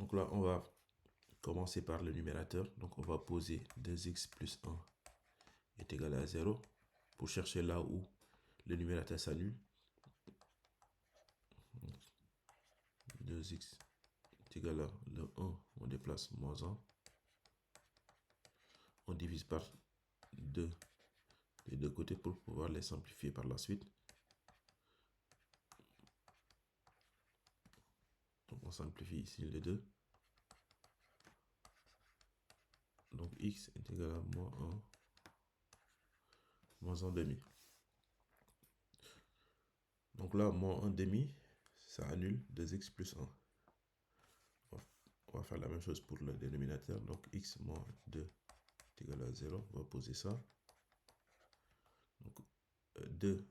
Donc là, on va commencer par le numérateur. Donc on va poser 2x plus 1 est égal à 0 pour chercher là où le numérateur s'annule. 2x est égal à le 1, on déplace moins 1. On divise par 2 des deux côtés pour pouvoir les simplifier par la suite. Donc on simplifie ici les deux. Donc x est égal à moins 1, moins 1 demi. Donc là, moins 1 demi, ça annule 2x plus 1. On va faire la même chose pour le dénominateur. Donc x moins 2 est égal à 0. On va poser ça. Donc 2,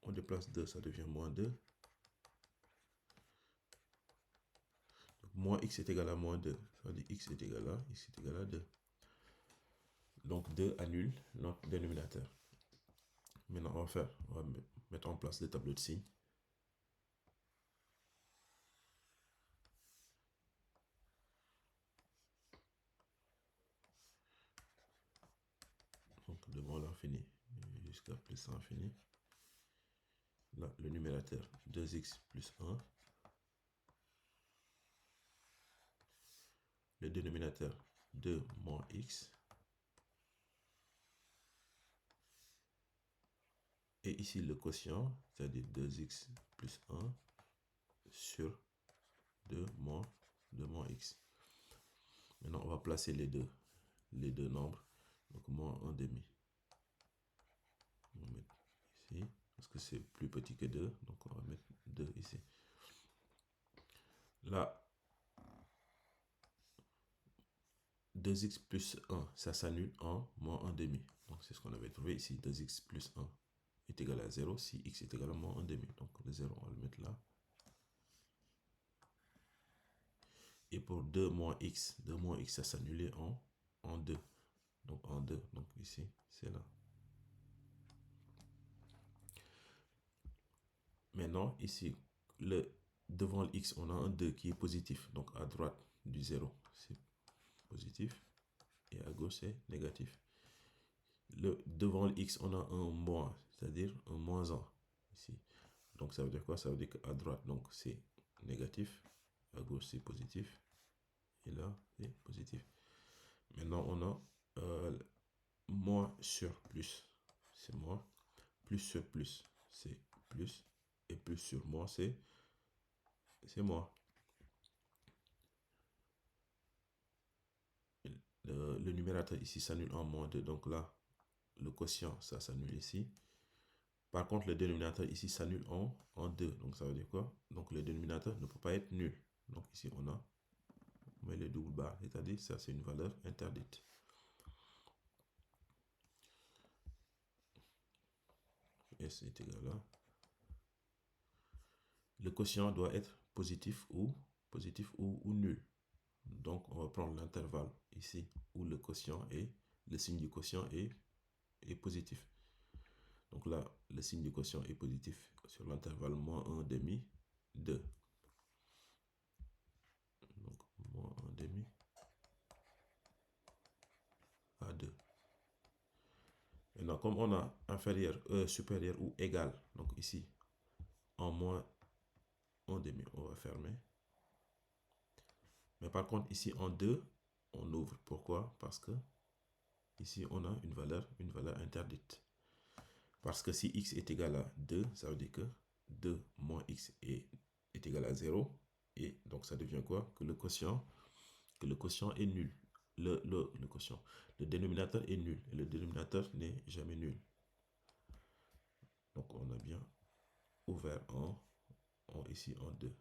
on déplace 2, ça devient moins 2. Donc moins x est égal à moins 2. Ça veut dire x est égal à, x est égal à 2. Donc 2 annule notre dénominateur. Maintenant, on va mettre en place le tableau de signes. Donc devant l'infini jusqu'à plus l'infini. Là, le numérateur 2x plus 1. Le dénominateur 2 moins x. Et ici le quotient, c'est-à-dire 2x plus 1 sur 2 moins x. Maintenant, on va placer les deux nombres. Donc moins 1 demi. On va mettre ici, parce que c'est plus petit que 2. Donc on va mettre 2 ici. Là, 2x plus 1, ça s'annule en moins 1 demi. Donc c'est ce qu'on avait trouvé ici. 2x plus 1 est égal à 0 si x est égal à moins 1 demi. Donc le 0, on va le mettre là. Et pour 2 moins x, ça s'annule en 2. Donc en 2, donc ici, c'est là. Maintenant, ici, devant le x, on a un 2 qui est positif. Donc à droite du 0, c'est positif. Et à gauche, c'est négatif. Devant le x, on a un moins, c'est-à-dire un moins 1 ici. Donc ça veut dire quoi? Ça veut dire qu'à droite, donc c'est négatif. À gauche, c'est positif. Et là, c'est positif. Maintenant, on a moins sur plus, c'est moins. Plus sur plus, c'est plus. Et plus sur moins, c'est moins. Le numérateur ici s'annule en moins 2. Donc là, le quotient, ça s'annule ici. Par contre, le dénominateur ici s'annule en 2. Donc ça veut dire quoi? Donc le dénominateur ne peut pas être nul. Donc ici, on met le double barre. C'est-à-dire ça, c'est une valeur interdite. S est égal à... Le quotient doit être positif ou nul. Donc, on va prendre l'intervalle ici où le quotient est, le signe du quotient est positif. Donc là, le signe du quotient est positif sur l'intervalle moins 1 demi, 2. Donc, moins 1 demi à 2. Maintenant, comme on a inférieur, supérieur ou égal, donc ici, en moins 1 demi, on va fermer. Mais par contre, ici, en 2, on ouvre. Pourquoi? Parce que ici, on a une valeur interdite. Parce que si x est égal à 2, ça veut dire que 2 moins x est égal à 0. Et donc, ça devient quoi? Que le quotient est nul. Le quotient. Le dénominateur est nul. Et le dénominateur n'est jamais nul. Donc, on a bien ouvert ici en 2.